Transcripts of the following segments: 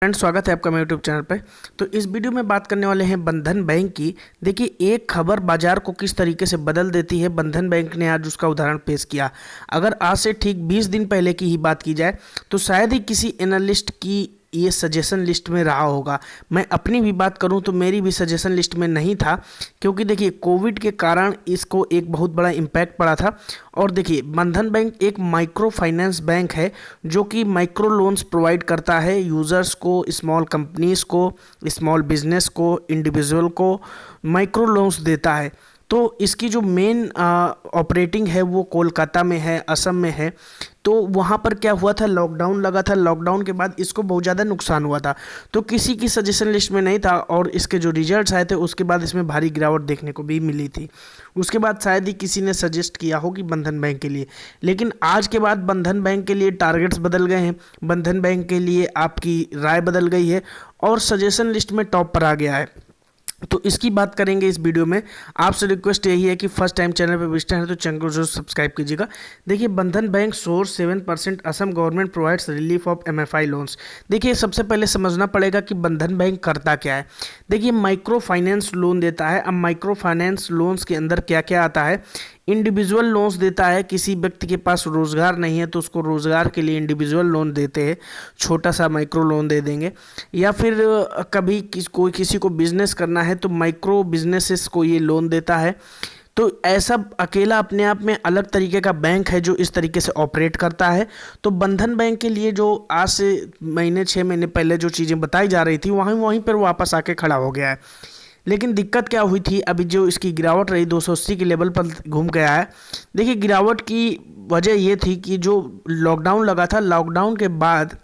Friends, स्वागत है आपका मेरे यूट्यूब चैनल पे। तो इस वीडियो में बात करने वाले हैं बंधन बैंक की। देखिए, एक खबर बाजार को किस तरीके से बदल देती है। बंधन बैंक ने आज उसका उदाहरण पेश किया। अगर आज से ठीक 20 दिन पहले की ही बात की जाए तो शायद ही किसी एनालिस्ट की ये सजेशन लिस्ट में रहा होगा। मैं अपनी भी बात करूं तो मेरी भी सजेशन लिस्ट में नहीं था, क्योंकि देखिए कोविड के कारण इसको एक बहुत बड़ा इम्पैक्ट पड़ा था। और देखिए, बंधन बैंक एक माइक्रो फाइनेंस बैंक है जो कि माइक्रो लोन्स प्रोवाइड करता है यूज़र्स को, स्मॉल कंपनीज को, स्मॉल बिजनेस को, इंडिविजुअल को माइक्रो लोन्स देता है। तो इसकी जो मेन ऑपरेटिंग है वो कोलकाता में है, असम में है। तो वहाँ पर क्या हुआ था, लॉकडाउन लगा था। लॉकडाउन के बाद इसको बहुत ज़्यादा नुकसान हुआ था, तो किसी की सजेशन लिस्ट में नहीं था। और इसके जो रिजल्ट्स आए थे उसके बाद इसमें भारी गिरावट देखने को भी मिली थी। उसके बाद शायद ही किसी ने सजेस्ट किया हो कि बंधन बैंक के लिए। लेकिन आज के बाद बंधन बैंक के लिए टारगेट्स बदल गए हैं, बंधन बैंक के लिए आपकी राय बदल गई है और सजेशन लिस्ट में टॉप पर आ गया है। तो इसकी बात करेंगे इस वीडियो में। आपसे रिक्वेस्ट यही है कि फर्स्ट टाइम चैनल पर विजिटर है तो चैनल को जरूर सब्सक्राइब कीजिएगा। देखिए, बंधन bank source 7% Assam government provides relief of MFI loans. देखिए, सबसे पहले समझना पड़ेगा कि बंधन बैंक करता क्या है। देखिए, माइक्रो फाइनेंस लोन देता है। अब माइक्रो फाइनेंस लोन्स के अंदर क्या क्या आता है। इंडिविजुअल लोन्स देता है, किसी व्यक्ति के पास रोजगार नहीं है तो उसको रोजगार के लिए इंडिविजुअल लोन देते हैं, छोटा सा माइक्रो लोन दे देंगे। या फिर कभी कोई किसी को बिजनेस करना है तो माइक्रो बिजनेसेस को ये लोन देता है। तो ऐसा अकेला अपने आप में अलग तरीके का बैंक है जो इस तरीके से ऑपरेट करता है। तो बंधन बैंक के लिए जो आज से 6 महीने पहले जो चीज़ें बताई जा रही थी वहीं पर वापस आके खड़ा हो गया है। लेकिन दिक्कत क्या हुई थी, अभी जो इसकी गिरावट रही 280 के लेवल पर घूम गया है। देखिए, गिरावट की वजह ये थी कि जो लॉकडाउन लगा था, लॉकडाउन के बाद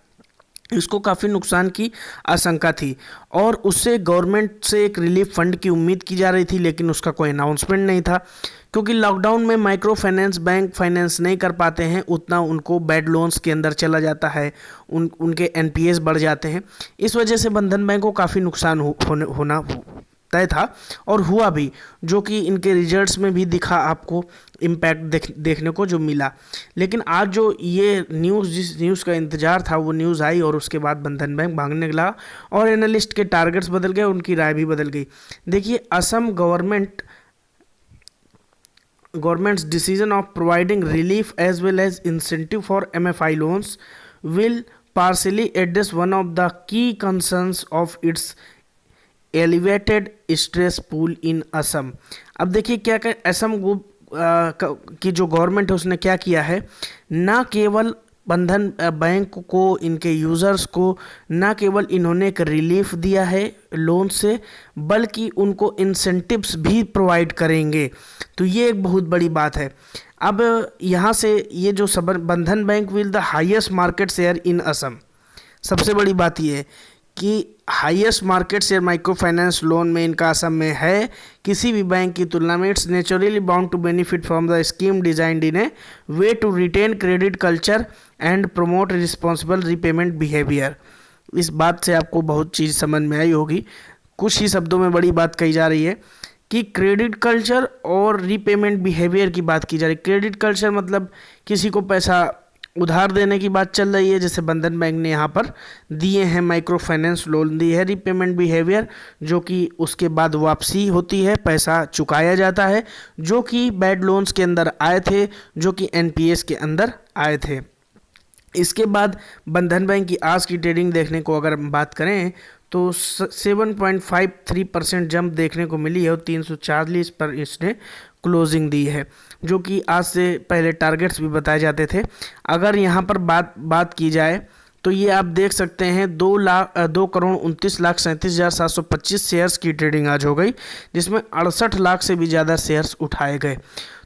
इसको काफ़ी नुकसान की आशंका थी और उससे गवर्नमेंट से एक रिलीफ फंड की उम्मीद की जा रही थी, लेकिन उसका कोई अनाउंसमेंट नहीं था। क्योंकि लॉकडाउन में माइक्रो फाइनेंस बैंक फाइनेंस नहीं कर पाते हैं, उतना उनको बैड लोन्स के अंदर चला जाता है, उनके NPAs बढ़ जाते हैं। इस वजह से बंधन बैंक को काफ़ी नुकसान होना तय था और हुआ भी, जो कि इनके रिजल्ट्स में भी दिखा आपको इम्पैक्ट देखने को जो मिला। लेकिन आज जो ये न्यूज़, जिस न्यूज़ का इंतज़ार था वो न्यूज़ आई और उसके बाद बंधन बैंक भागने लगा और एनालिस्ट के टारगेट्स बदल गए, उनकी राय भी बदल गई। देखिए, Assam government's decision of providing relief as well as incentive for MFI loans will partially address one of the key concerns of its elevated stress pool in Assam. अब देखिए क्या क्या असम की जो गवर्नमेंट है उसने क्या किया है, ना केवल बंधन बैंक को, इनके यूज़र्स को ना केवल इन्होंने एक रिलीफ दिया है लोन से, बल्कि उनको इंसेंटिव्स भी प्रोवाइड करेंगे। तो ये एक बहुत बड़ी बात है। अब यहाँ से ये जो बंधन bank will the highest market share in Assam. सबसे बड़ी बात ये है कि highest market share micro finance loan में इनका असम में है किसी भी बैंक की तुलना में। It's naturally bound to benefit from the scheme designed in a way to retain credit culture and promote responsible repayment behaviour. इस बात से आपको बहुत चीज़ समझ में आई होगी। कुछ ही शब्दों में बड़ी बात कही जा रही है कि क्रेडिट कल्चर और रीपेमेंट बिहेवियर की बात की जा रही है। क्रेडिट कल्चर मतलब किसी को पैसा उधार देने की बात चल रही है, जैसे बंधन बैंक ने यहाँ पर दिए हैं, माइक्रो फाइनेंस लोन दी है। रीपेमेंट बिहेवियर जो कि उसके बाद वापसी होती है, पैसा चुकाया जाता है, जो कि बैड लोन्स के अंदर आए थे, जो कि NPAs के अंदर आए थे। इसके बाद बंधन बैंक की आज की ट्रेडिंग देखने को अगर हम बात करें तो 7.53% जंप देखने को मिली है और 340 पर इसने क्लोजिंग दी है, जो कि आज से पहले टारगेट्स भी बताए जाते थे। अगर यहाँ पर बात की जाए तो ये आप देख सकते हैं 2,29,37,725 शेयर्स की ट्रेडिंग आज हो गई, जिसमें 68 लाख से भी ज़्यादा शेयर्स उठाए गए।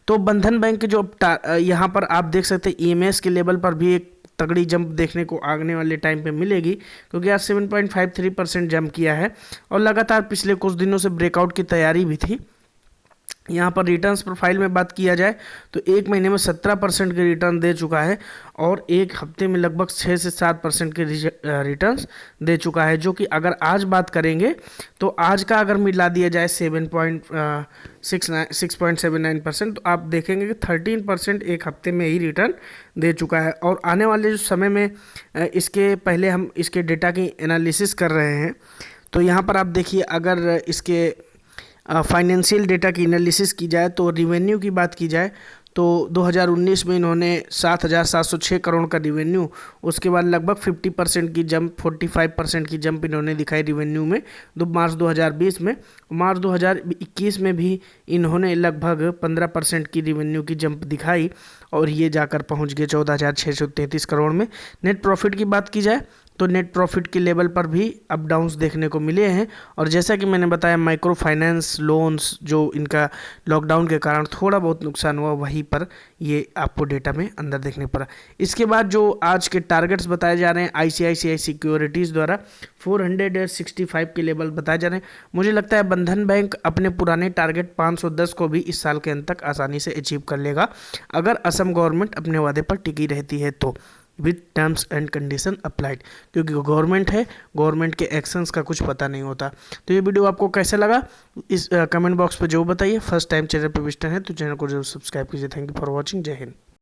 तो बंधन बैंक के जो यहाँ पर आप देख सकते हैं EMS के लेवल पर भी एक तगड़ी जंप देखने को आने वाले टाइम पे मिलेगी, क्योंकि आज 7.53% जंप किया है और लगातार पिछले कुछ दिनों से ब्रेकआउट की तैयारी भी थी। यहाँ पर रिटर्न्स प्रोफाइल में बात किया जाए तो एक महीने में 17% के रिटर्न दे चुका है और एक हफ्ते में लगभग 6 से 7% के रिटर्न्स दे चुका है, जो कि अगर आज बात करेंगे तो आज का अगर मिला दिया जाए 6.79%, तो आप देखेंगे कि 13% एक हफ्ते में ही रिटर्न दे चुका है। और आने वाले जो समय में इसके पहले हम इसके डेटा की एनालिसिस कर रहे हैं, तो यहाँ पर आप देखिए अगर इसके फाइनेंशियल डेटा की एनालिसिस की जाए तो रिवेन्यू की बात की जाए तो 2019 में इन्होंने 7,706 करोड़ का रिवेन्यू, उसके बाद लगभग 50% की जंप, 45% की जंप इन्होंने दिखाई रिवेन्यू में मार्च 2020 में। मार्च 2021 में भी इन्होंने लगभग 15% की रिवेन्यू की जंप दिखाई और ये जाकर पहुंच गए 14,633 करोड़ में। नेट प्रॉफिट की बात की जाए तो नेट प्रॉफिट के लेवल पर भी अप डाउन्स देखने को मिले हैं, और जैसा कि मैंने बताया माइक्रो फाइनेंस लोन्स जो इनका लॉकडाउन के कारण थोड़ा बहुत नुकसान हुआ, वहीं पर ये आपको डेटा में अंदर देखने पड़ा। इसके बाद जो आज के टारगेट्स बताए जा रहे हैं आईसीआईसीआई सिक्योरिटीज़ द्वारा 465 के लेवल बताए जा रहे हैं। मुझे लगता है बंधन बैंक अपने पुराने टारगेट 510 को भी इस साल के अंत तक आसानी से अचीव कर लेगा, अगर असम गवर्नमेंट अपने वादे पर टिकी रहती है तो, with terms and condition applied, क्योंकि गवर्नमेंट है, गवर्नमेंट के एक्शंस का कुछ पता नहीं होता। तो ये वीडियो आपको कैसा लगा इस कमेंट बॉक्स पे जो बताइए। फर्स्ट टाइम चैनल पे विजिटर है तो चैनल को जरूर सब्सक्राइब कीजिए। Thank you for watching. जय हिंद।